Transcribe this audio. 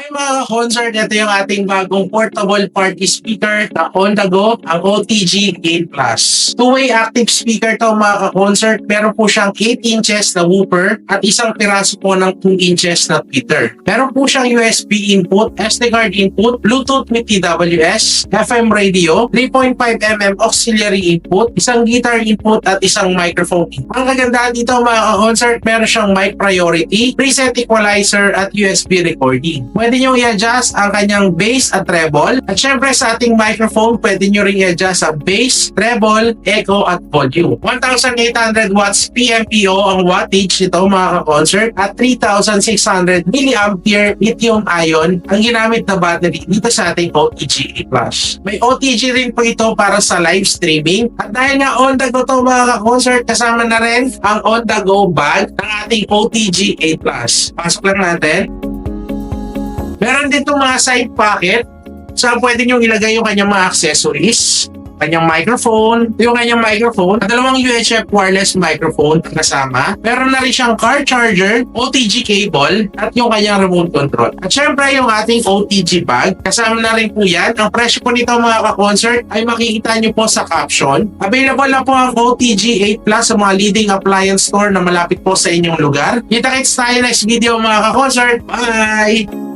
Mga concert, ito yung ating bagong portable party speaker na on the go, ang OTG 8 Plus. Two-way active speaker to mga ka-concert. Meron po siyang 8 inches na woofer at isang piraso po ng 2 inches na tweeter. Meron po siyang USB input, SD card input, Bluetooth with TWS, FM radio, 3.5mm auxiliary input, isang guitar input at isang microphone. Ang kagandahan dito mga ka-concert, meron siyang mic priority, preset equalizer at USB recording. Pwede nyo i-adjust ang kanyang bass at treble. At syempre sa ating microphone, pwede nyo rin i-adjust sa bass, treble, echo at volume. 1,800 watts PMPO ang wattage nito mga ka-concert at 3,600 milliampere lithium-ion ang ginamit na battery dito sa ating OTG Plus. May OTG rin po ito para sa live streaming. At dahil nga on the go to mga ka-concert, kasama na rin ang on the go bag ng ating OTG 8 Plus. Pasok lang natin. Meron din itong mga side pocket saan pwede nyo ilagay yung kanyang mga accessories, kanyang microphone, yung kanyang microphone, at dalawang UHF wireless microphone kasama. Meron na rin siyang car charger, OTG cable, at yung kanyang remote control. At syempre yung ating OTG bag, kasama na rin po yan. Ang presyo po nito mga ka-concert ay makikita nyo po sa caption. Available na po ang OTG 8 Plus sa mga leading appliance store na malapit po sa inyong lugar. Kita-kits tayo next video mga ka-concert. Bye!